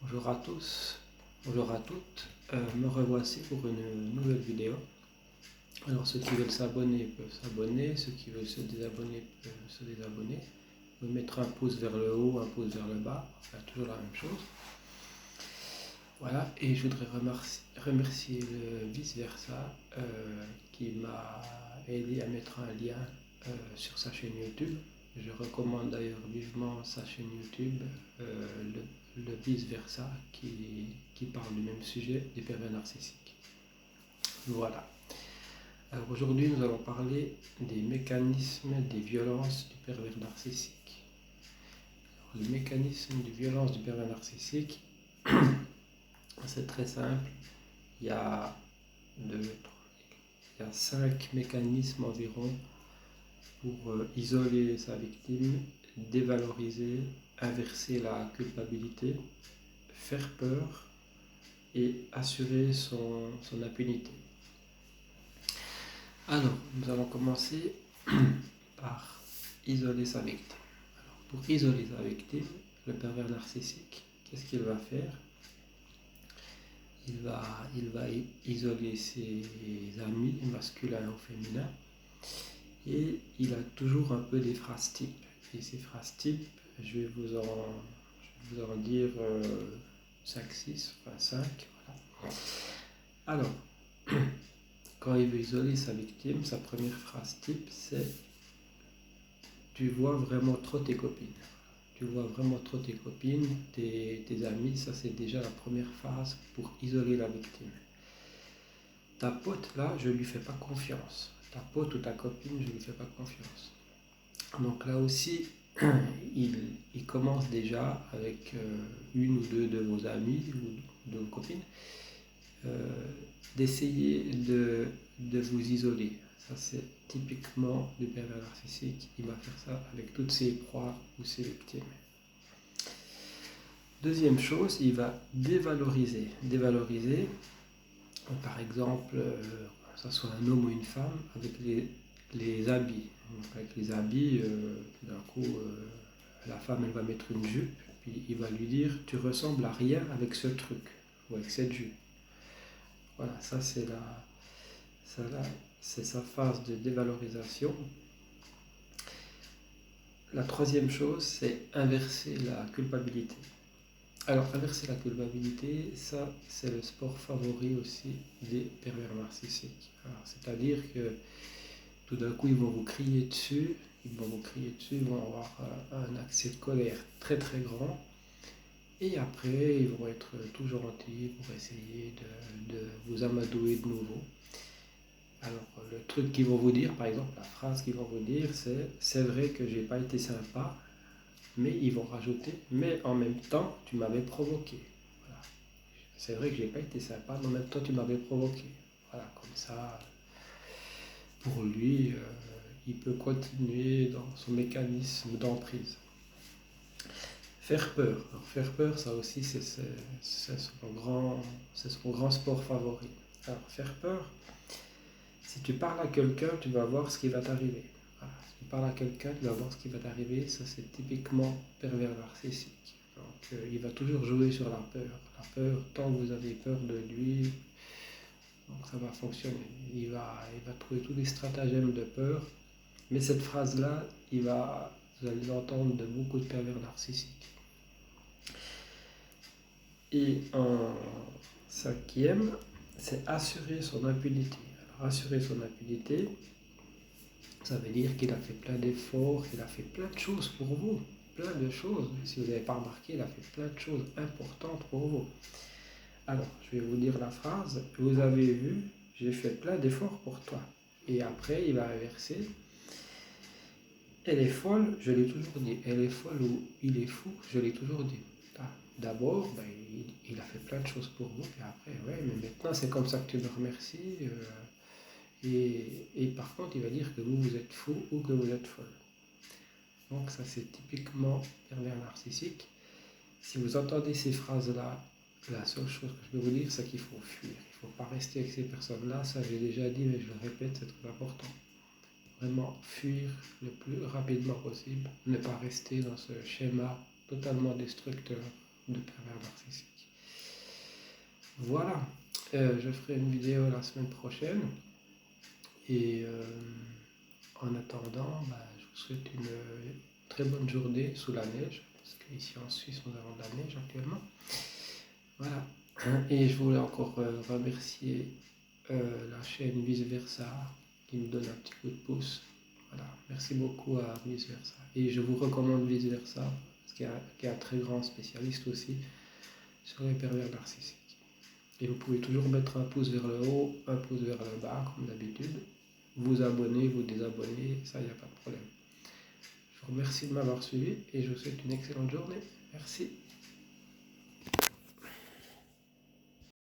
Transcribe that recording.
Bonjour à tous, bonjour à toutes, me revoici pour une nouvelle vidéo. Alors ceux qui veulent s'abonner peuvent s'abonner, ceux qui veulent se désabonner peuvent se désabonner. Vous pouvez mettre un pouce vers le haut, un pouce vers le bas, enfin toujours la même chose. Voilà, et je voudrais remercier le Vice Versa qui m'a aidé à mettre un lien sur sa chaîne YouTube. Je recommande d'ailleurs vivement sa chaîne YouTube, le Vice Versa, qui parle du même sujet, des pervers narcissiques. Voilà. Alors aujourd'hui, nous allons parler des mécanismes des violences du pervers narcissique. Alors, les mécanismes de violence du pervers narcissique, c'est très simple. Il y a 5 mécanismes environ pour isoler sa victime, dévaloriser, inverser la culpabilité, faire peur et assurer son impunité. Alors, nous allons commencer par isoler sa victime. Alors, pour isoler sa victime, le pervers narcissique, qu'est-ce qu'il va faire ? Il va isoler ses amis, masculins ou féminins, et il a toujours un peu des phrases types. Et ces phrases types, je vais vous en dire 5-6, enfin 5. Voilà. Alors, quand il veut isoler sa victime, sa première phrase type, c'est « Tu vois vraiment trop tes copines ». Tu vois vraiment trop tes copines, tes amis, ça c'est déjà la première phase pour isoler la victime. Ta pote là, je lui fais pas confiance. Ta pote ou ta copine, je lui fais pas confiance. Donc là aussi, il commence déjà avec une ou deux de vos amis ou de vos copines d'essayer de vous isoler. Ça c'est typiquement du pervers narcissique. Il va faire ça avec toutes ses proies ou ses victimes. Deuxième chose, il va dévaloriser. Dévaloriser, par exemple, que ce soit un homme ou une femme, avec les habits. Donc avec les habits, d'un coup, la femme elle va mettre une jupe, puis il va lui dire « tu ressembles à rien avec ce truc » ou avec cette jupe. Voilà, ça c'est sa phase de dévalorisation. La troisième chose, c'est inverser la culpabilité. Alors, inverser la culpabilité, ça, c'est le sport favori aussi des pervers narcissiques. C'est-à-dire que tout d'un coup, ils vont vous crier dessus, ils vont avoir un accès de colère très très grand, et après, ils vont être tout gentils pour essayer de vous amadouer de nouveau. Alors, le truc qu'ils vont vous dire, par exemple, la phrase qu'ils vont vous dire, c'est « c'est vrai que j'ai pas été sympa », mais ils vont rajouter « mais en même temps, tu m'avais provoqué ». Voilà. C'est vrai que j'ai pas été sympa, mais en même temps, tu m'avais provoqué. Voilà, comme ça, pour lui, il peut continuer dans son mécanisme d'emprise. Faire peur. Alors, faire peur, ça aussi, c'est son grand sport favori. Alors, faire peur, si tu parles à quelqu'un, tu vas voir ce qui va t'arriver. Voilà. Si tu parles à quelqu'un, tu vas voir ce qui va t'arriver. Ça, c'est typiquement pervers narcissique. Donc, il va toujours jouer sur la peur. La peur, tant que vous avez peur de lui, donc ça va fonctionner. Il va trouver tous les stratagèmes de peur. Mais cette phrase-là, vous allez l'entendre de beaucoup de pervers narcissiques. Et en cinquième, c'est assurer son impunité. Alors, assurer son impunité, ça veut dire qu'il a fait plein d'efforts, qu'il a fait plein de choses pour vous. Plein de choses. Si vous n'avez pas remarqué, il a fait plein de choses importantes pour vous. Alors, je vais vous dire la phrase. Vous avez vu, j'ai fait plein d'efforts pour toi. Et après, il va inverser. Elle est folle, je l'ai toujours dit. Elle est folle ou il est fou, je l'ai toujours dit. D'abord, il a fait plein de choses pour vous, et après, ouais, mais maintenant c'est comme ça que tu me remercies. Et par contre, il va dire que vous êtes fou ou que vous êtes folle. Donc ça, c'est typiquement pervers narcissique. Si vous entendez ces phrases-là, la seule chose que je peux vous dire, c'est qu'il faut fuir. Il ne faut pas rester avec ces personnes-là. Ça, j'ai déjà dit, mais je le répète, c'est très important. Vraiment fuir le plus rapidement possible, ne pas rester dans ce schéma totalement destructeur de pervers narcissiques. Voilà, je ferai une vidéo la semaine prochaine. Et en attendant, je vous souhaite une très bonne journée sous la neige, parce qu'ici en Suisse, nous avons de la neige actuellement. Voilà. Et je voulais encore remercier la chaîne Vice Versa qui me donne un petit coup de pouce. Voilà. Merci beaucoup à Vice Versa. Et je vous recommande Vice Versa, parce qu'il y a un très grand spécialiste aussi sur les pervers narcissiques. Et vous pouvez toujours mettre un pouce vers le haut, un pouce vers le bas, comme d'habitude. Vous abonner, vous désabonner, ça, il n'y a pas de problème. Je vous remercie de m'avoir suivi et je vous souhaite une excellente journée. Merci.